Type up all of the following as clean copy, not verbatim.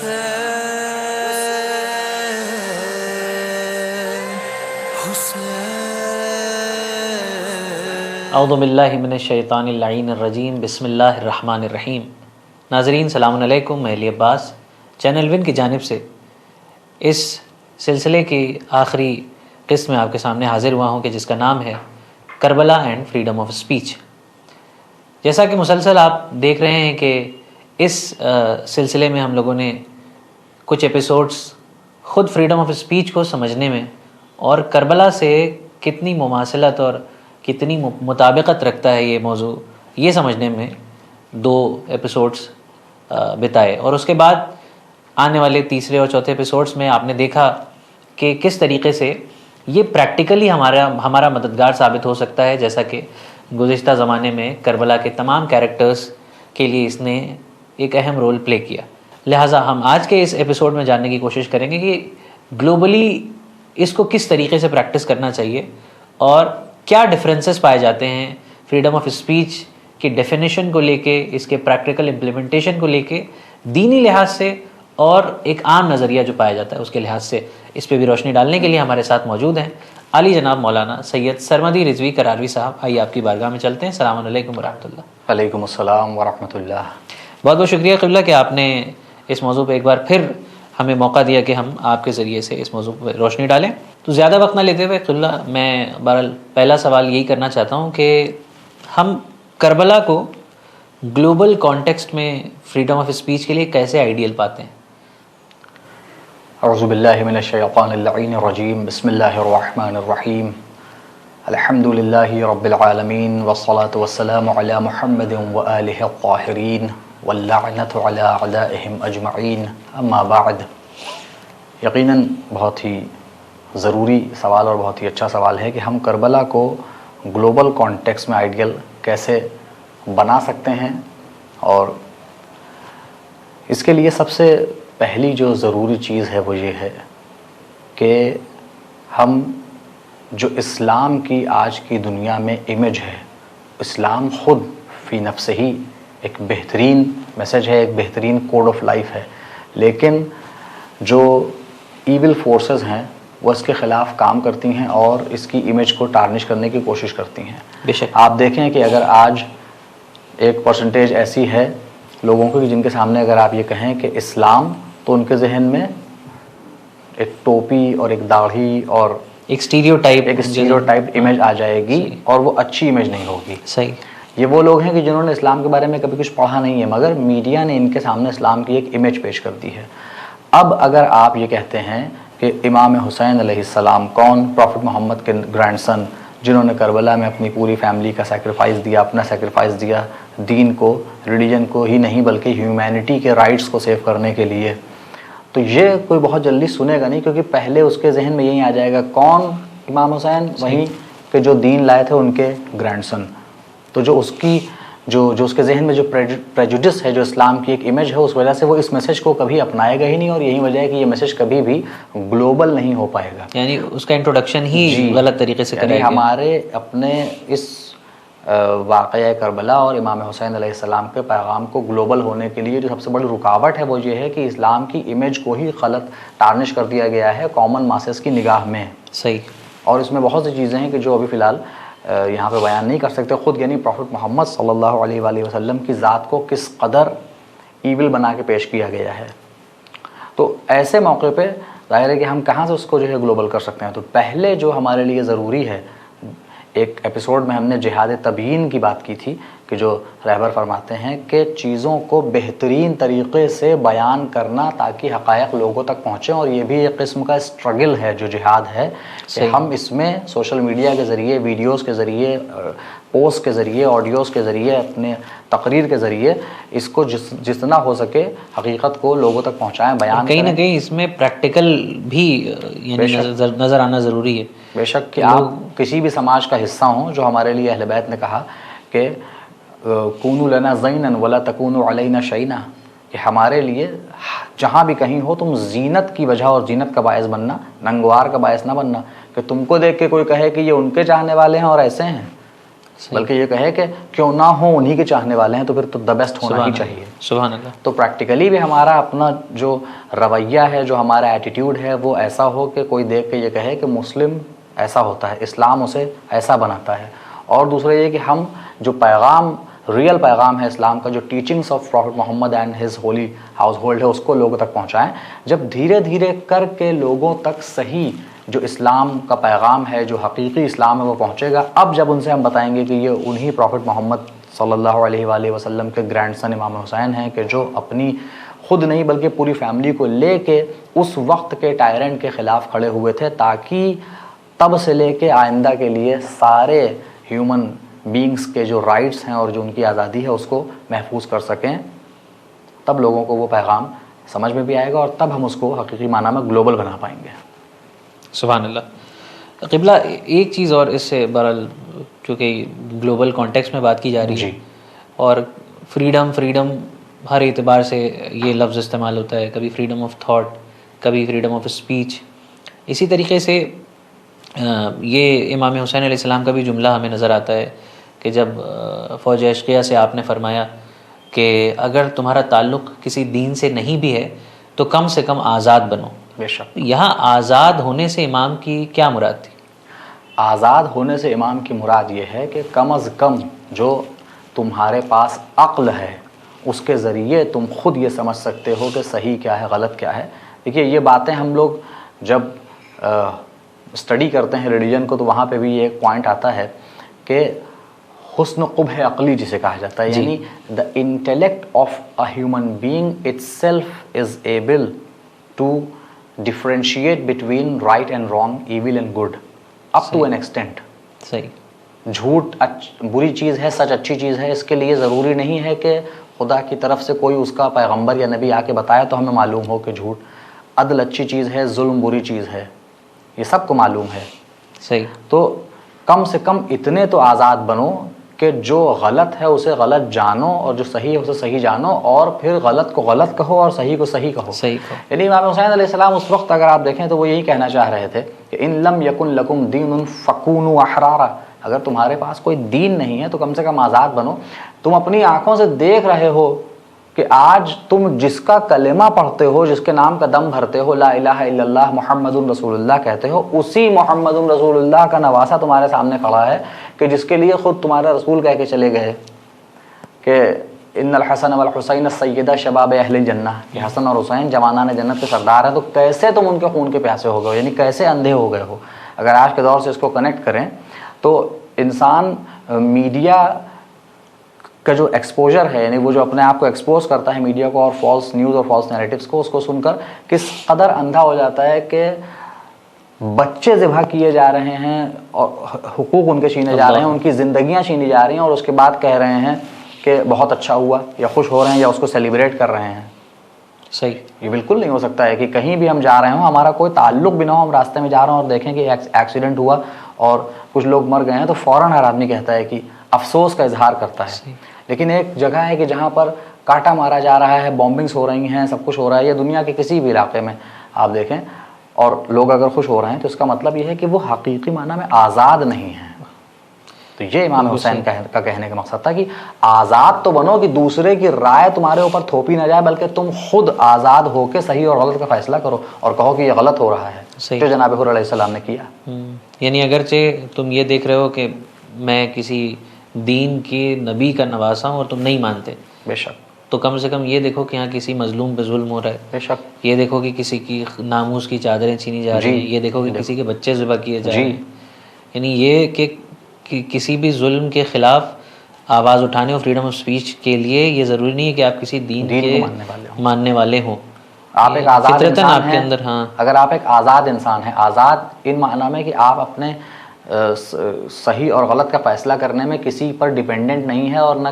اعوذ باللہ من الشیطان اللعین الرجیم، بسم اللہ الرحمن الرحیم۔ ناظرین السلام علیکم، میں علی عباس چینل ون کی جانب سے اس سلسلے کی آخری قسط میں آپ کے سامنے حاضر ہوا ہوں کہ جس کا نام ہے Karbala and freedom of speech. جیسا کہ مسلسل آپ دیکھ رہے ہیں کہ اس سلسلے میں ہم لوگوں نے کچھ ایپیسوڈز خود فریڈم آف اسپیچ کو سمجھنے میں اور کربلا سے کتنی مماثلت اور کتنی مطابقت رکھتا ہے یہ موضوع، یہ سمجھنے میں 2 ایپیسوڈز بتائے، اور اس کے بعد آنے والے تیسرے اور چوتھے ایپیسوڈز میں آپ نے دیکھا کہ کس طریقے سے یہ پریکٹیکلی ہمارا مددگار ثابت ہو سکتا ہے، جیسا کہ گزشتہ زمانے میں کربلا کے تمام کیریکٹرز کے لیے اس نے ایک اہم رول پلے کیا۔ لہٰذا ہم آج کے اس ایپیسوڈ میں جاننے کی کوشش کریں گے کہ گلوبلی اس کو کس طریقے سے پریکٹس کرنا چاہیے اور کیا ڈفرینسز پائے جاتے ہیں فریڈم آف اسپیچ کی ڈیفینیشن کو لے کے، اس کے پریکٹیکل امپلیمنٹیشن کو لے کے، دینی لحاظ سے اور ایک عام نظریہ جو پایا جاتا ہے اس کے لحاظ سے۔ اس پہ بھی روشنی ڈالنے کے لیے ہمارے ساتھ موجود ہیں عالی جناب مولانا سید سرمدی رضوی کراروی صاحب۔ آئیے آپ کی بارگاہ میں چلتے ہیں۔ السلام علیکم ورحمۃ اللہ۔ وعلیکم السلام ورحمۃ اللہ۔ بہت بہت شکریہ قبلہ کہ آپ نے اس موضوع پہ ایک بار پھر ہمیں موقع دیا کہ ہم آپ کے ذریعے سے اس موضوع پہ روشنی ڈالیں۔ تو زیادہ وقت نہ لیتے ہوئے قبلہ، میں بہرحال پہلا سوال یہی کرنا چاہتا ہوں کہ ہم کربلا کو گلوبل کانٹیکسٹ میں فریڈم آف اسپیچ کے لیے کیسے آئیڈیل پاتے ہیں؟ اعوذ باللہ من الشیطان اللعین الرجیم، بسم اللہ الرحمن الرحیم، الحمد للہ رب العالمین، والصلاة والسلام علی محمد وآلہ الطاہرین، واللعنۃ علی اعدائہم اجمعین، اما بعد۔ یقیناً بہت ہی ضروری سوال اور بہت ہی اچھا سوال ہے کہ ہم کربلا کو گلوبل کانٹیکس میں آئیڈیل کیسے بنا سکتے ہیں، اور اس کے لیے سب سے پہلی جو ضروری چیز ہے وہ یہ ہے کہ ہم جو اسلام کی آج کی دنیا میں امیج ہے، اسلام خود فی نفس ہی ایک بہترین میسج ہے، ایک بہترین کوڈ آف لائف ہے، لیکن جو ایول فورسز ہیں وہ اس کے خلاف کام کرتی ہیں اور اس کی امیج کو ٹارنش کرنے کی کوشش کرتی ہیں۔ بے شک آپ دیکھیں کہ اگر آج ایک پرسنٹیج ایسی ہے لوگوں کو جن کے سامنے اگر آپ یہ کہیں کہ اسلام، تو ان کے ذہن میں ایک ٹوپی اور ایک داڑھی اور ایک اسٹیریوٹائپ امیج آ جائے گی، اور وہ اچھی امیج نہیں ہوگی۔ صحیح۔ یہ وہ لوگ ہیں کہ جنہوں نے اسلام کے بارے میں کبھی کچھ پڑھا نہیں ہے، مگر میڈیا نے ان کے سامنے اسلام کی ایک امیج پیش کر دی ہے۔ اب اگر آپ یہ کہتے ہیں کہ امام حسین علیہ السلام کون؟ پروفٹ محمد کے گرینڈ سن، جنہوں نے کربلا میں اپنی پوری فیملی کا سیکریفائس دیا، اپنا سیکریفائس دیا دین کو، ریلیجن کو ہی نہیں بلکہ ہیومینٹی کے رائٹس کو سیو کرنے کے لیے، تو یہ کوئی بہت جلدی سنے گا نہیں، کیونکہ پہلے اس کے ذہن میں یہی آ جائے گا کون؟ امام حسین، وہیں کہ جو دین لائے تھے ان کے گرینڈ سن۔ تو جو اس کی جو اس کے ذہن میں جو پریجوڈس ہے، جو اسلام کی ایک امیج ہے، اس وجہ سے وہ اس میسج کو کبھی اپنائے گا ہی نہیں، اور یہی وجہ ہے کہ یہ میسج کبھی بھی گلوبل نہیں ہو پائے گا، یعنی اس کا انٹروڈکشن ہی غلط طریقے سے کرے گا۔ ہمارے اپنے اس واقعہ کربلا اور امام حسین علیہ السلام کے پیغام کو گلوبل ہونے کے لیے جو سب سے بڑی رکاوٹ ہے وہ یہ ہے کہ اسلام کی امیج کو ہی غلط ٹارنش کر دیا گیا ہے کامن ماسز کی نگاہ میں۔ صحیح۔ اور اس میں بہت سی چیزیں ہیں کہ جو ابھی فی الحال یہاں پہ بیان نہیں کر سکتے خود، یعنی پروفٹ محمد صلی اللہ علیہ وآلہ وسلم کی ذات کو کس قدر ایول بنا کے پیش کیا گیا ہے۔ تو ایسے موقع پہ ظاہر ہے کہ ہم کہاں سے اس کو جو ہے گلوبل کر سکتے ہیں؟ تو پہلے جو ہمارے لیے ضروری ہے، ایک ایپیسوڈ میں ہم نے جہاد تبیین کی بات کی تھی کہ جو رہبر فرماتے ہیں کہ چیزوں کو بہترین طریقے سے بیان کرنا تاکہ حقائق لوگوں تک پہنچیں، اور یہ بھی ایک قسم کا اسٹرگل ہے جو جہاد ہے کہ ہم اس میں سوشل میڈیا کے ذریعے، ویڈیوز کے ذریعے، پوسٹ کے ذریعے، آڈیوز کے ذریعے، اپنے تقریر کے ذریعے اس کو جتنا ہو سکے حقیقت کو لوگوں تک پہنچائیں، بیان کہیں نہ کہیں اس میں پریکٹیکل بھی یعنی نظر آنا ضروری ہے۔ بے شک کہ آپ کسی بھی سماج کا حصہ ہوں، جو ہمارے لیے اہل بیت نے کہا کہ کونوا لنا زینا ولا تکونوا علینا شینا، کہ ہمارے لیے جہاں بھی کہیں ہو تم زینت کی وجہ اور زینت کا باعث بننا، ننگوار کا باعث نہ بننا، کہ تم کو دیکھ کے کوئی کہے کہ یہ ان کے چاہنے والے ہیں اور ایسے ہیں۔ بلکہ یہ کہے کہ کیوں نہ ہو انہی کے چاہنے والے ہیں تو پھر تو دا بیسٹ ہونا ہی چاہیے. سبحان اللہ. تو پریکٹیکلی بھی ہمارا اپنا جو رویہ ہے، جو ہمارا ایٹیٹیوڈ ہے، وہ ایسا ہو کہ کوئی دیکھ کے یہ کہے کہ مسلم ایسا ہوتا ہے، اسلام اسے ایسا بناتا ہے. اور دوسرا یہ کہ ہم جو پیغام، ریئل پیغام ہے اسلام کا، جو teachings of prophet Muhammad and his holy household ہے، اس کو لوگوں تک پہنچائیں. جب دھیرے دھیرے کر کے لوگوں تک صحیح جو اسلام کا پیغام ہے، جو حقیقی اسلام ہے، وہ پہنچے گا. اب جب ان سے ہم بتائیں گے کہ یہ انہی پروفٹ محمد صلی اللہ علیہ وآلہ وسلم کے گرینڈ سن امام حسین ہیں کہ جو اپنی خود نہیں بلکہ پوری فیملی کو لے کے اس وقت کے ٹائرنٹ کے خلاف کھڑے ہوئے تھے، تاکہ تب سے لے کے آئندہ کے لیے سارے ہیومن بینگز کے جو رائٹس ہیں اور جو ان کی آزادی ہے اس کو محفوظ کر سکیں. تب لوگوں کو وہ پیغام سمجھ میں بھی آئے گا اور تب ہم اس کو حقیقی معنی میں گلوبل بنا پائیں گے. سبحان اللہ. قبلہ ایک چیز اور اس سے بہرحال چونکہ گلوبل کانٹیکس میں بات کی جا رہی ہے اور فریڈم ہر اعتبار سے یہ لفظ استعمال ہوتا ہے، کبھی فریڈم آف تھاٹ، کبھی فریڈم آف اسپیچ. اسی طریقے سے یہ امام حسین علیہ السلام کا بھی جملہ ہمیں نظر آتا ہے کہ جب فوج عشقیہ سے آپ نے فرمایا کہ اگر تمہارا تعلق کسی دین سے نہیں بھی ہے تو کم سے کم آزاد بنو. بے شک. یہاں آزاد ہونے سے امام کی کیا مراد تھی؟ آزاد ہونے سے امام کی مراد یہ ہے کہ کم از کم جو تمہارے پاس عقل ہے اس کے ذریعے تم خود یہ سمجھ سکتے ہو کہ صحیح کیا ہے، غلط کیا ہے. دیکھیے یہ باتیں ہم لوگ جب اسٹڈی کرتے ہیں ریلیجن کو تو وہاں پہ بھی ایک پوائنٹ آتا ہے کہ حسن قبح عقلی جسے کہا جاتا ہے، یعنی the intellect of a human being itself is able to differentiate between right and wrong, evil and good, up to an extent. صحیح. جھوٹ بری چیز ہے، سچ اچھی چیز ہے. اس کے لیے ضروری نہیں ہے کہ خدا کی طرف سے کوئی اس کا پیغمبر یا نبی آ کے بتایا تو ہمیں معلوم ہو کہ جھوٹ. عدل اچھی چیز ہے، ظلم بری چیز ہے، یہ سب کو معلوم ہے. صحیح. تو کم سے کم اتنے تو آزاد بنو کہ جو غلط ہے اسے غلط جانو اور جو صحیح ہے اسے صحیح جانو، اور پھر غلط کو غلط کہو اور صحیح کو صحیح کہو. یعنی امام حسین علیہ السلام اس وقت اگر آپ دیکھیں تو وہ یہی کہنا چاہ رہے تھے کہ ان لم یکن لکم دین فکونوا احرارا، اگر تمہارے پاس کوئی دین نہیں ہے تو کم سے کم آزاد بنو. تم اپنی آنکھوں سے دیکھ رہے ہو کہ آج تم جس کا کلمہ پڑھتے ہو، جس کے نام کا دم بھرتے ہو، لا الہ الا اللہ محمد رسول اللہ کہتے ہو، اسی محمد رسول اللہ کا نواسہ تمہارے سامنے کھڑا ہے کہ جس کے لیے خود تمہارا رسول کہہ کے چلے گئے کہ ان الحسن والحسین سیدہ شباب اہل الجنہ، کہ حسن اور حسین جوانان جنت کے سردار ہیں. تو کیسے تم ان کے خون کے پیاسے ہو گئے، یعنی کیسے اندھے ہو گئے ہو. اگر آج کے دور سے اس کو کنیکٹ کریں تو انسان میڈیا کا جو ایکسپوجر ہے، یعنی وہ جو اپنے آپ کو ایکسپوز کرتا ہے میڈیا کو اور فالس نیوز اور فالس نیریٹیوز کو، اس کو سن کر کس قدر اندھا ہو جاتا ہے کہ بچے ذبح کیے جا رہے ہیں اور حقوق ان کے چھینے جا رہے ہیں، ان کی زندگیاں چھینی جا رہی ہیں، اور اس کے بعد کہہ رہے ہیں کہ بہت اچھا ہوا یا خوش ہو رہے ہیں یا اس کو سیلیبریٹ کر رہے ہیں. صحیح. یہ بالکل نہیں ہو سکتا ہے کہ کہیں بھی ہم جا رہے ہوں، ہمارا کوئی تعلق بھی نہ ہو، ہم راستے میں جا رہے ہوں اور دیکھیں کہ ایکسیڈنٹ ہوا اور کچھ لوگ مر گئے ہیں تو فوراً ہر آدمی کہتا ہے کہ افسوس کا اظہار کرتا ہے. لیکن ایک جگہ ہے کہ جہاں پر کاٹا مارا جا رہا ہے، بومبنگز ہو رہی ہیں، سب کچھ ہو رہا ہے، یہ دنیا کے کسی بھی علاقے میں آپ دیکھیں، اور لوگ اگر خوش ہو رہے ہیں تو اس کا مطلب یہ ہے کہ وہ حقیقی معنی میں آزاد نہیں ہیں. تو یہ امام حسین کا کہنے کا مقصد تھا کہ آزاد تو بنو کہ دوسرے کی رائے تمہارے اوپر تھوپی نہ جائے، بلکہ تم خود آزاد ہو کے صحیح اور غلط کا فیصلہ کرو اور کہو کہ یہ غلط ہو رہا ہے، جو جناب حضور علیہ السلام نے کیا. یعنی اگرچہ تم یہ دیکھ رہے ہو کہ میں کسی دین کے نبی کا نواسا ہوں اور تم نہیں مانتے، بے شک، تو کم سے کم یہ دیکھو کہ یہاں کسی مظلوم پہ ظلم ہو رہا ہے. بے شک. یہ دیکھو کہ کسی کی ناموس کی چادریں چھینی جا رہی ہیں. یہ دیکھو کہ کسی کے بچے ذبح کیے جا رہے ہیں. یعنی یہ کہ کسی بھی ظلم کے خلاف آواز اٹھانے اور فریڈم آف اسپیچ کے لیے یہ ضروری نہیں ہے کہ آپ کسی دین کے ماننے والے ہوں. آپ ایک آزاد انسان آپ کے اندر، ہاں، اگر آپ ایک آزاد انسان ہیں، آزاد ان معنی میں کہ آپ اپنے صحیح اور غلط کا فیصلہ کرنے میں کسی پر ڈیپینڈنٹ نہیں ہے اور نہ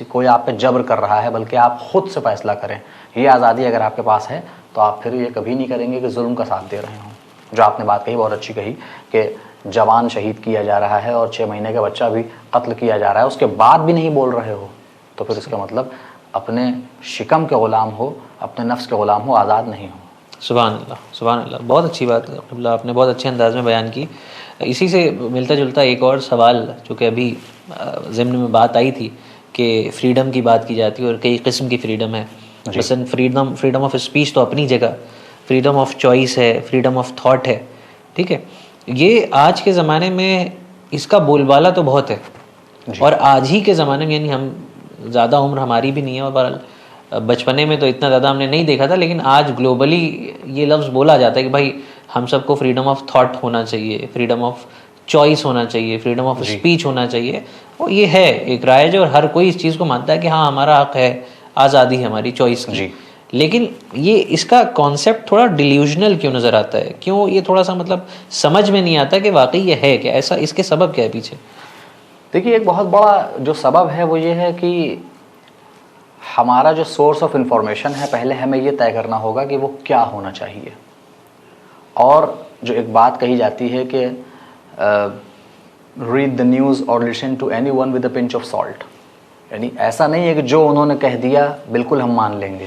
کوئی آپ پہ جبر کر رہا ہے، بلکہ آپ خود سے فیصلہ کریں. یہ آزادی اگر آپ کے پاس ہے تو آپ پھر یہ کبھی نہیں کریں گے کہ ظلم کا ساتھ دے رہے ہوں. جو آپ نے بات کہی بہت اچھی کہی کہ جوان شہید کیا جا رہا ہے اور 6 مہینے کا بچہ بھی قتل کیا جا رہا ہے، اس کے بعد بھی نہیں بول رہے ہو، تو پھر اس کا مطلب اپنے شکم کے غلام ہو، اپنے نفس کے غلام ہو، آزاد نہیں ہو. سبحان اللہ سبحان اللہ، بہت اچھی بات ہے قبلہ، آپ نے بہت اچھے انداز میں بیان کی. اسی سے ملتا جلتا ایک اور سوال جو کہ ابھی ضمن میں بات آئی تھی کہ فریڈم کی بات کی جاتی ہے اور کئی قسم کی فریڈم ہے. مثلاً فریڈم آف اسپیچ تو اپنی جگہ، فریڈم آف چوائس ہے، فریڈم آف تھاٹ ہے، ٹھیک ہے. یہ آج کے زمانے میں اس کا بول بالا تو بہت ہے، اور آج ہی کے زمانے میں، یعنی ہم زیادہ عمر ہماری بھی نہیں ہے، اور بہرحال بچپنے میں تو اتنا زیادہ ہم نے نہیں دیکھا تھا، لیکن آج گلوبلی یہ لفظ بولا جاتا ہے کہ بھائی ہم سب کو فریڈم آف تھاٹ ہونا چاہیے، فریڈم آف چوائس ہونا چاہیے، فریڈم آف اسپیچ ہونا چاہیے. اور یہ ہے ایک رائج ہے، اور ہر کوئی اس چیز کو مانتا ہے کہ ہاں ہمارا حق ہے، آزادی ہے ہماری چوائس کی. لیکن یہ اس کا کانسیپٹ تھوڑا ڈیلیوژنل کیوں نظر آتا ہے؟ کیوں یہ تھوڑا سا مطلب سمجھ میں نہیں آتا کہ واقعی یہ ہے کہ ایسا، اس کے سبب کیا ہے پیچھے؟ دیکھیے، ایک بہت بڑا جو سبب ہے وہ یہ ہے کہ ہمارا جو سورس آف انفارمیشن ہے، پہلے ہمیں یہ طے کرنا ہوگا کہ وہ کیا ہونا چاہیے. اور جو ایک بات کہی جاتی ہے کہ ریڈ دا نیوز اور listen to anyone with a pinch of salt, یعنی ایسا نہیں ہے کہ جو انہوں نے کہہ دیا بالکل ہم مان لیں گے.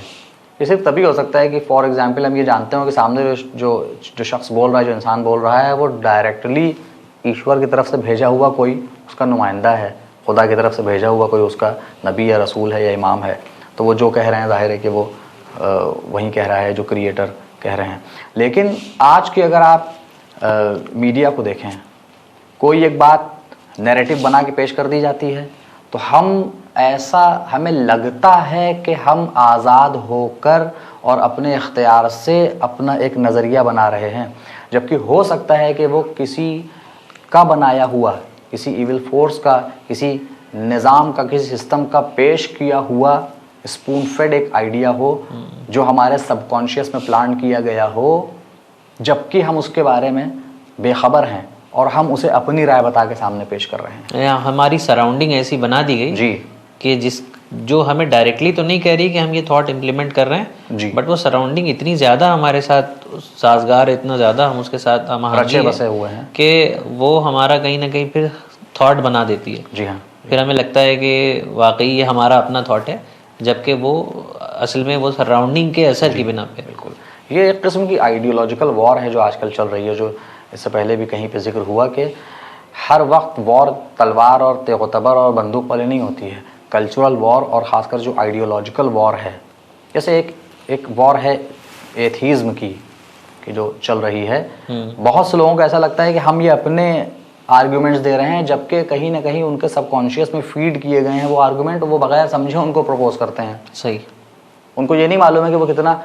یہ صرف تبھی ہو سکتا ہے کہ فار ایگزامپل ہم یہ جانتے ہوں کہ سامنے جو شخص بول رہا ہے، جو انسان بول رہا ہے، وہ ڈائریکٹلی ایشور کی طرف سے بھیجا ہوا کوئی اس کا نمائندہ ہے، خدا کی طرف سے بھیجا ہوا کوئی اس کا نبی یا رسول ہے یا امام ہے. تو وہ جو کہہ رہے ہیں ظاہر ہے کہ وہ وہی کہہ رہا ہے جو کریٹر کہہ رہے ہیں. لیکن آج کی اگر آپ میڈیا کو دیکھیں، کوئی ایک بات نیریٹو بنا کے پیش کر دی جاتی ہے تو ہمیں لگتا ہے کہ ہم آزاد ہو کر اور اپنے اختیار سے اپنا ایک نظریہ بنا رہے ہیں، جبکہ ہو سکتا ہے کہ وہ کسی کا بنایا ہوا، کسی ایول فورس کا، کسی نظام کا، کسی سسٹم کا پیش کیا ہوا اسپون فیڈ ایک آئیڈیا ہو جو ہمارے سب کانشیس میں پلانٹ کیا گیا ہو، جبکہ ہم اس کے بارے میں بے خبر ہیں اور ہم اسے اپنی رائے بتا کے سامنے پیش کر رہے ہیں. ہماری سراؤنڈنگ ایسی بنا دی گئی کہ جو ہمیں ڈائریکٹلی تو نہیں کہہ رہی کہ ہم یہ تھاٹ امپلیمنٹ کر رہے ہیں، بٹ وہ سراؤنڈنگ اتنی زیادہ ہمارے ساتھ سازگار، اتنا زیادہ ہم اس کے ساتھ رچے بسے ہوئے ہیں کہ وہ ہمارا کہیں نہ کہیں پھر تھاٹ بنا دیتی ہے. جی ہاں. پھر ہمیں لگتا ہے کہ واقعی یہ ہمارا اپنا تھاٹ ہے، جبکہ وہ اصل میں وہ سراؤنڈنگ کے اثر کی بنا پہ. بالکل. یہ ایک قسم کی آئیڈیولوجیکل وار ہے جو آج کل چل رہی ہے، جو اس سے پہلے بھی کہیں پہ ذکر ہوا کہ ہر وقت وار تلوار اور تیغ و تبر اور بندوق والی نہیں ہوتی ہے. کلچرل وار اور خاص کر جو آئیڈیولوجیکل وار ہے، جیسے ایک وار ہے ایتھیزم کی کہ جو چل رہی ہے. بہت سے لوگوں کو ایسا لگتا ہے کہ ہم یہ اپنے آرگیومنٹس دے رہے ہیں، جبکہ کہیں نہ کہیں ان کے سب کانشیس میں فیڈ کیے گئے ہیں وہ آرگیومنٹ، وہ بغیر سمجھے ان کو پروپوز کرتے ہیں. صحیح. ان کو یہ نہیں معلوم ہے کہ وہ کتنا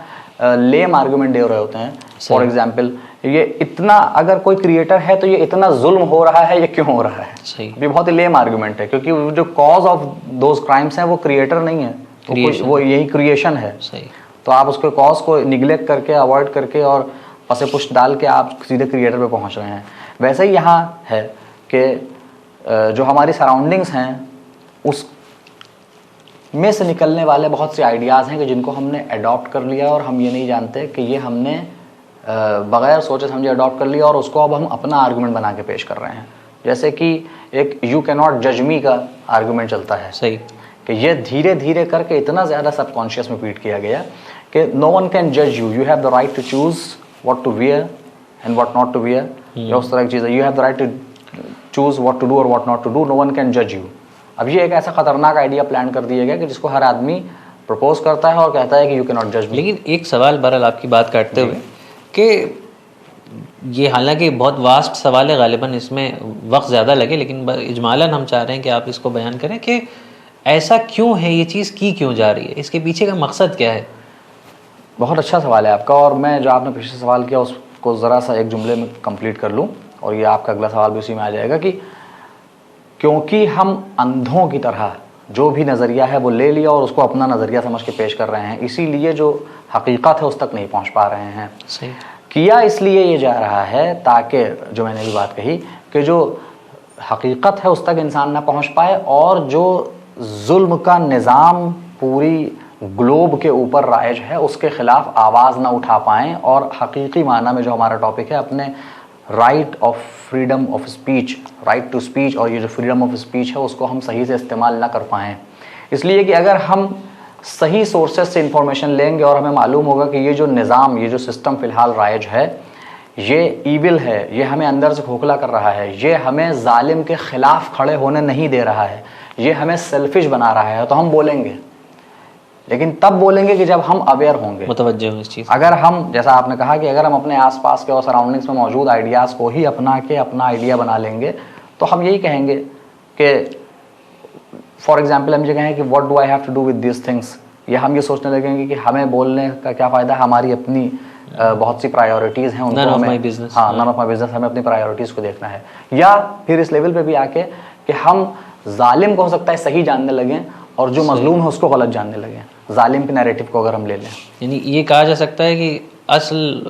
لیم آرگیومنٹ دے رہے ہوتے ہیں. فار ایگزامپل، یہ اتنا اگر کوئی کریٹر ہے تو یہ اتنا ظلم ہو رہا ہے، یہ کیوں ہو رہا ہے؟ صحیح. یہ بہت ہی لیم آرگیومنٹ ہے، کیونکہ جو کاز آف دوز کرائمس ہیں وہ کریٹر نہیں ہے، وہ یہی کریشن ہے. صحیح. تو آپ اس کے کاز کو نگلیکٹ کر کے، اوائڈ کر کے اور پس پشت ڈال کے آپ سیدھے کریٹر پہ پہنچ رہے ہیں. ویسے ہی یہاں ہے کہ جو ہماری سراؤنڈنگس ہیں اس میں سے نکلنے والے بہت سے آئیڈیاز ہیں کہ جن کو ہم نے اڈاپٹ کر لیا اور ہم یہ نہیں جانتے کہ یہ ہم نے بغیر سوچے سمجھے اڈاپٹ کر لیا اور اس کو اب ہم اپنا آرگومنٹ بنا کے پیش کر رہے ہیں. جیسے کہ ایک یو کی ناٹ جج می کا آرگومنٹ چلتا ہے. صحیح. کہ یہ دھیرے دھیرے کر کے اتنا زیادہ سب کانشیس میں فیڈ کیا گیا کہ نو ون کین جج you, you have the right to choose what to wear and what not to wear. یا اس طرح کی چیز ہے، you have the right to choose what to do اور what not to do, no one can جج you. اب یہ ایک ایسا خطرناک آئیڈیا پلان کر دیا گیا کہ جس کو ہر آدمی پرپوز کرتا ہے اور کہتا ہے کہ یو کی ناٹ جج می. لیکن ایک سوال بہرحال آپ کی بات کاٹتے ہوئے کہ یہ حالانکہ بہت واسٹ سوال ہے، غالباً اس میں وقت زیادہ لگے، لیکن اجمالاً ہم چاہ رہے ہیں کہ آپ اس کو بیان کریں کہ ایسا کیوں ہے، یہ چیز کی کیوں جا رہی ہے، اس کے پیچھے کا مقصد کیا ہے؟ بہت اچھا سوال ہے آپ کا، اور میں جو آپ نے پچھلے سوال کیا اس کو ذرا سا ایک جملے میں کمپلیٹ کر لوں، اور یہ آپ کا اگلا سوال بھی اسی میں آ جائے گا کہ کیونکہ ہم اندھوں کی طرح جو بھی نظریہ ہے وہ لے لیا اور اس کو اپنا نظریہ سمجھ کے پیش کر رہے ہیں، اسی لیے جو حقیقت ہے اس تک نہیں پہنچ پا رہے ہیں. صحیح. کیا اس لیے یہ جا رہا ہے تاکہ جو میں نے بھی بات کہی کہ جو حقیقت ہے اس تک انسان نہ پہنچ پائے، اور جو ظلم کا نظام پوری گلوب کے اوپر رائج ہے اس کے خلاف آواز نہ اٹھا پائیں، اور حقیقی معنی میں جو ہمارا ٹاپک ہے اپنے right of freedom of speech, right to speech, اور یہ جو فریڈم آف اسپیچ ہے اس کو ہم صحیح سے استعمال نہ کر پائیں. اس لیے کہ اگر ہم صحیح سورسز سے انفارمیشن لیں گے اور ہمیں معلوم ہوگا کہ یہ جو نظام، یہ جو سسٹم فی الحال رائج ہے، یہ ایول ہے، یہ ہمیں اندر سے کھوکھلا کر رہا ہے، یہ ہمیں ظالم کے خلاف کھڑے ہونے نہیں دے رہا ہے، یہ ہمیں سیلفش بنا رہا ہے، تو ہم بولیں گے، لیکن تب بولیں گے کہ جب ہم اویئر ہوں گے، متوجہ ہوں اس چیز. اگر ہم، جیسا آپ نے کہا کہ اگر ہم اپنے آس پاس کے اور سراؤنڈنگس میں موجود آئیڈیاز کو ہی اپنا کے اپنا آئیڈیا بنا لیں گے تو ہم یہی کہیں گے کہ فار ایگزامپل ہم یہ کہیں کہ what do I have to do with these things, یا ہم یہ سوچنے لگیں گے کہ ہمیں بولنے کا کیا فائدہ ہے، ہماری اپنی بہت سی پرائیورٹیز ہیں، ان کو ہمیں ہاں نن آف مائی بزنس، ہمیں اپنی پرائیورٹیز کو دیکھنا ہے. یا پھر اس لیول پہ بھی آ کے کہ ہم ظالم کو ہو سکتا ہے صحیح جاننے لگیں اور جو مظلوم ہے اس کو غلط جاننے لگیں، ظالم کے نیریٹو کو اگر ہم لے لیں. یعنی یہ کہا جا سکتا ہے کہ اصل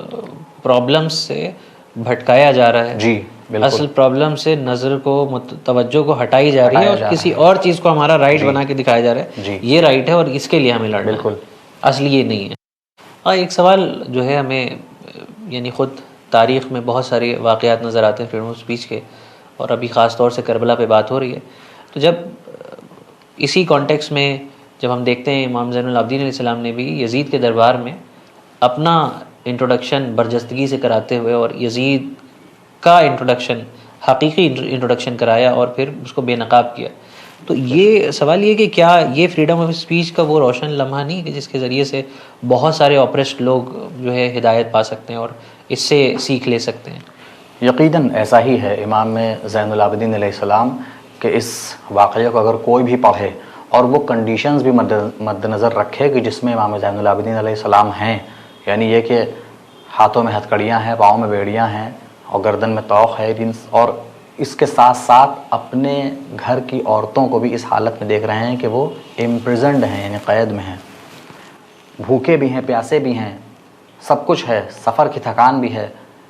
پرابلم سے بھٹکایا جا رہا ہے. جی بالکل. اصل پرابلم سے نظر کو، توجہ کو ہٹائی جا رہی ہے اور کسی اور چیز کو ہمارا رائٹ بنا کے دکھایا جا رہا ہے. یہ رائٹ ہے اور اس کے لیے ہمیں لڑنا ہے. بالکل. اصل یہ نہیں ہے. ایک سوال جو ہے ہمیں، یعنی خود تاریخ میں بہت سارے واقعات نظر آتے ہیں فریڈم آف اسپیچ کے، اور ابھی خاص طور سے کربلا پہ بات ہو رہی ہے. تو جب اسی کانٹیکس میں جب ہم دیکھتے ہیں امام زین العابدین علیہ السلام نے بھی یزید کے دربار میں اپنا انٹروڈکشن برجستگی سے کراتے ہوئے اور یزید کا انٹروڈکشن، حقیقی انٹروڈکشن کرایا اور پھر اس کو بے نقاب کیا. تو یہ سوال یہ کہ کیا یہ فریڈم آف اسپیچ کا وہ روشن لمحہ نہیں کہ جس کے ذریعے سے بہت سارے آپریسڈ لوگ جو ہے ہدایت پا سکتے ہیں اور اس سے سیکھ لے سکتے ہیں؟ یقیناً ایسا ہی ہے. امام زین العابدین علیہ السلام کہ اس واقعے کو اگر کوئی بھی پڑھے اور وہ کنڈیشنز بھی مد نظر رکھے کہ جس میں امام زین العابدین علیہ السلام ہیں، یعنی یہ کہ ہاتھوں میں ہتھکڑیاں ہیں، پاؤں میں بیڑیاں ہیں اور گردن میں طوق ہے، اور اس کے ساتھ ساتھ اپنے گھر کی عورتوں کو بھی اس حالت میں دیکھ رہے ہیں کہ وہ امپریزنڈ ہیں، یعنی قید میں ہیں، بھوکے بھی ہیں، پیاسے بھی ہیں، سب کچھ ہے، سفر کی تھکان بھی ہے،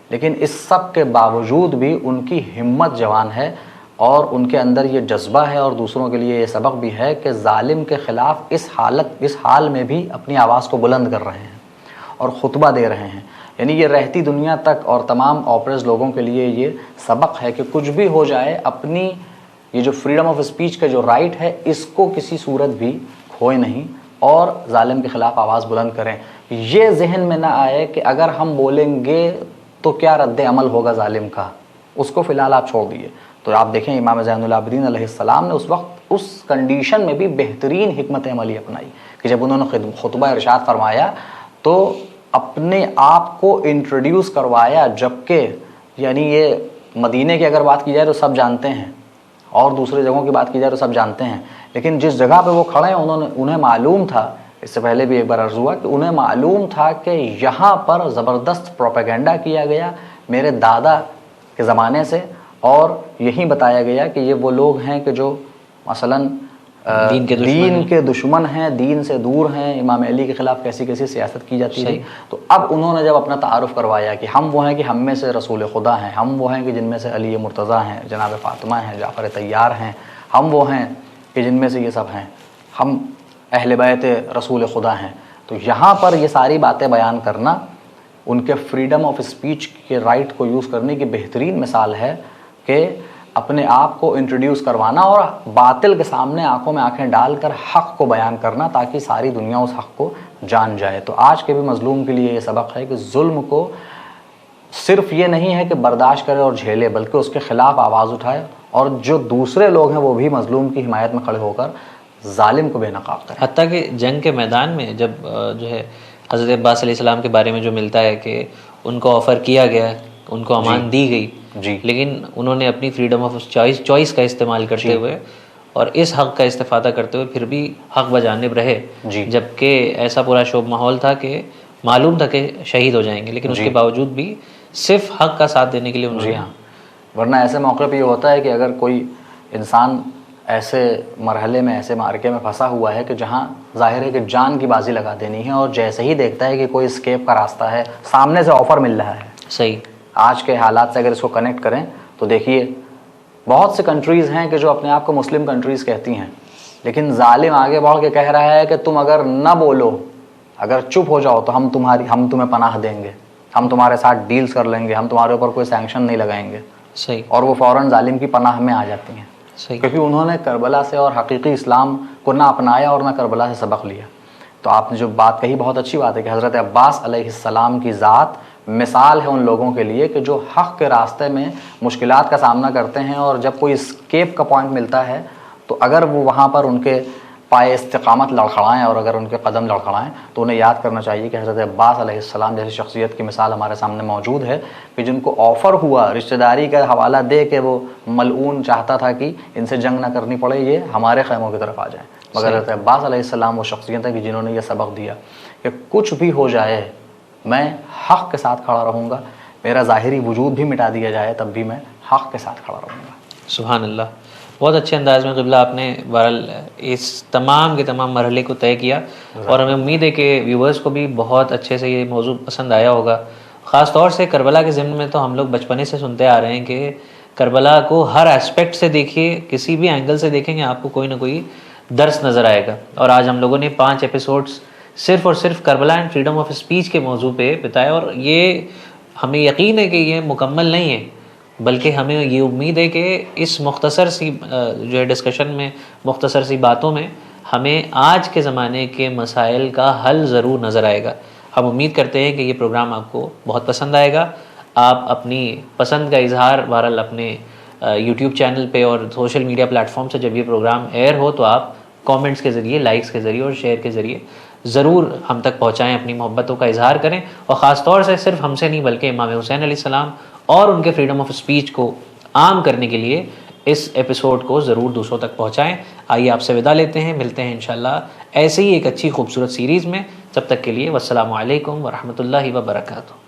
لیکن اس سب کے باوجود بھی ان کی ہمت جوان ہے اور ان کے اندر یہ جذبہ ہے اور دوسروں کے لیے یہ سبق بھی ہے کہ ظالم کے خلاف اس حال میں بھی اپنی آواز کو بلند کر رہے ہیں اور خطبہ دے رہے ہیں. یعنی یہ رہتی دنیا تک اور تمام آپریز لوگوں کے لیے یہ سبق ہے کہ کچھ بھی ہو جائے، اپنی یہ جو فریڈم آف اسپیچ کا جو رائٹ ہے اس کو کسی صورت بھی کھوئے نہیں اور ظالم کے خلاف آواز بلند کریں. یہ ذہن میں نہ آئے کہ اگر ہم بولیں گے تو کیا رد عمل ہوگا ظالم کا، اس کو فی الحال آپ چھوڑ دیے. تو آپ دیکھیں امام زین العابدین علیہ السلام نے اس وقت اس کنڈیشن میں بھی بہترین حکمت عملی اپنائی کہ جب انہوں نے خطبہ ارشاد فرمایا تو اپنے آپ کو انٹروڈیوس کروایا، جبکہ یعنی یہ مدینے کی اگر بات کی جائے تو سب جانتے ہیں اور دوسرے جگہوں کی بات کی جائے تو سب جانتے ہیں، لیکن جس جگہ پہ وہ کھڑے ہیں انہیں معلوم تھا، اس سے پہلے بھی ایک بار عرض ہوا کہ انہیں معلوم تھا کہ یہاں پر زبردست پروپیگنڈا کیا گیا میرے دادا کے زمانے سے، اور یہی بتایا گیا کہ یہ وہ لوگ ہیں کہ جو مثلاً دین کے دشمن ہیں، دین سے دور ہیں، امام علی کے خلاف کیسی کیسی سیاست کی جاتی ہے. تو اب انہوں نے جب اپنا تعارف کروایا کہ ہم وہ ہیں کہ ہم میں سے رسول خدا ہیں، ہم وہ ہیں کہ جن میں سے علی مرتضیٰ ہیں، جناب فاطمہ ہیں، جعفر طیار ہیں، ہم وہ ہیں کہ جن میں سے یہ سب ہیں، ہم اہل بیت رسول خدا ہیں. تو یہاں پر یہ ساری باتیں بیان کرنا ان کے فریڈم آف اسپیچ کے رائٹ کو یوز کرنے کی بہترین مثال ہے کہ اپنے آپ کو انٹروڈیوس کروانا اور باطل کے سامنے آنکھوں میں آنکھیں ڈال کر حق کو بیان کرنا تاکہ ساری دنیا اس حق کو جان جائے. تو آج کے بھی مظلوم کے لیے یہ سبق ہے کہ ظلم کو صرف یہ نہیں ہے کہ برداشت کرے اور جھیلے، بلکہ اس کے خلاف آواز اٹھائے اور جو دوسرے لوگ ہیں وہ بھی مظلوم کی حمایت میں کھڑے ہو کر ظالم کو بے نقاب کریں. حتیٰ کہ جنگ کے میدان میں جب جو ہے حضرت عباس علیہ السلام کے بارے میں جو ملتا ہے کہ ان کو آفر کیا گیا، ان کو امان دی گئی، لیکن انہوں نے اپنی فریڈم آف چوائس کا استعمال کرتے ہوئے اور اس حق کا استفادہ کرتے ہوئے پھر بھی حق بجانب رہے، جبکہ ایسا پورا شوب ماحول تھا کہ معلوم تھا کہ شہید ہو جائیں گے، لیکن اس کے باوجود بھی صرف حق کا ساتھ دینے کے لیے انہوں نے ورنہ ایسے موقع پہ یہ ہوتا ہے کہ اگر کوئی انسان ایسے مرحلے میں، ایسے مارکے میں پھنسا ہوا ہے کہ جہاں ظاہر ہے کہ جان کی بازی لگا دینی ہے، اور جیسے ہی دیکھتا ہے کہ کوئی اسکیپ کا راستہ ہے، سامنے سے آفر مل رہا ہے. صحیح. آج کے حالات سے اگر اس کو کنیکٹ کریں تو دیکھیے بہت سے کنٹریز ہیں کہ جو اپنے آپ کو مسلم کنٹریز کہتی ہیں، لیکن ظالم آگے بڑھ کے کہہ رہا ہے کہ تم اگر نہ بولو، اگر چپ ہو جاؤ تو ہم تمہیں پناہ دیں گے، ہم تمہارے ساتھ ڈیلز کر لیں گے، ہم تمہارے اوپر کوئی سینکشن نہیں لگائیں گے. صحیح. اور وہ فوراً ظالم کی پناہ میں آ جاتی ہیں. صحیح. کیونکہ انہوں نے کربلا سے اور حقیقی اسلام کو نہ اپنایا اور نہ کربلا سے سبق لیا. تو آپ نے جو بات کہی بہت اچھی بات ہے کہ حضرت عباس علیہ السلام کی ذات مثال ہے ان لوگوں کے لیے کہ جو حق کے راستے میں مشکلات کا سامنا کرتے ہیں، اور جب کوئی اسکیپ کا پوائنٹ ملتا ہے تو اگر وہ وہاں پر ان کے پائے استقامت لڑکھڑائیں اور اگر ان کے قدم لڑکھڑائیں تو انہیں یاد کرنا چاہیے کہ حضرت عباس علیہ السلام جیسی شخصیت کی مثال ہمارے سامنے موجود ہے کہ جن کو آفر ہوا رشتہ داری کا حوالہ دے کے، وہ ملعون چاہتا تھا کہ ان سے جنگ نہ کرنی پڑے، یہ ہمارے خیموں کی طرف آ جائیں، مگر حضرت عباس علیہ السلام وہ شخصیت ہے کہ جنہوں نے یہ سبق دیا کہ کچھ بھی ہو جائے میں حق کے ساتھ کھڑا رہوں گا، میرا ظاہری وجود بھی مٹا دیا جائے تب بھی میں حق کے ساتھ کھڑا رہوں گا۔ سبحان اللہ، بہت اچھے انداز میں قبلہ آپ نے بہرحال اس تمام کے تمام مرحلے کو طے کیا، اور ہمیں امید ہے کہ ویورز کو بھی بہت اچھے سے یہ موضوع پسند آیا ہوگا۔ خاص طور سے کربلا کے ضمن میں تو ہم لوگ بچپنے سے سنتے آ رہے ہیں کہ کربلا کو ہر اسپیکٹ سے دیکھیے، کسی بھی اینگل سے دیکھیں گے آپ کو کوئی نہ کوئی درس نظر آئے گا، اور آج ہم لوگوں نے 5 ایپیسوڈز صرف اور صرف Karbala and freedom of speech کے موضوع پہ بتایا، اور یہ ہمیں یقین ہے کہ یہ مکمل نہیں ہے، بلکہ ہمیں یہ امید ہے کہ اس مختصر سی جو ہے ڈسکشن میں، مختصر سی باتوں میں ہمیں آج کے زمانے کے مسائل کا حل ضرور نظر آئے گا۔ ہم امید کرتے ہیں کہ یہ پروگرام آپ کو بہت پسند آئے گا۔ آپ اپنی پسند کا اظہار بہرحال اپنے یوٹیوب چینل پہ اور سوشل میڈیا پلیٹ فارم سے جب یہ پروگرام ایئر ہو تو آپ کامنٹس کے ذریعے، لائکس کے ذریعے اور شیئر کے ذریعے ضرور ہم تک پہنچائیں، اپنی محبتوں کا اظہار کریں، اور خاص طور سے صرف ہم سے نہیں بلکہ امام حسین علیہ السلام اور ان کے فریڈم آف اسپیچ کو عام کرنے کے لیے اس ایپیسوڈ کو ضرور دوسروں تک پہنچائیں۔ آئیے آپ سے وداع لیتے ہیں، ملتے ہیں انشاءاللہ ایسے ہی ایک اچھی خوبصورت سیریز میں، جب تک کے لیے والسلام علیکم ورحمۃ اللہ وبرکاتہ۔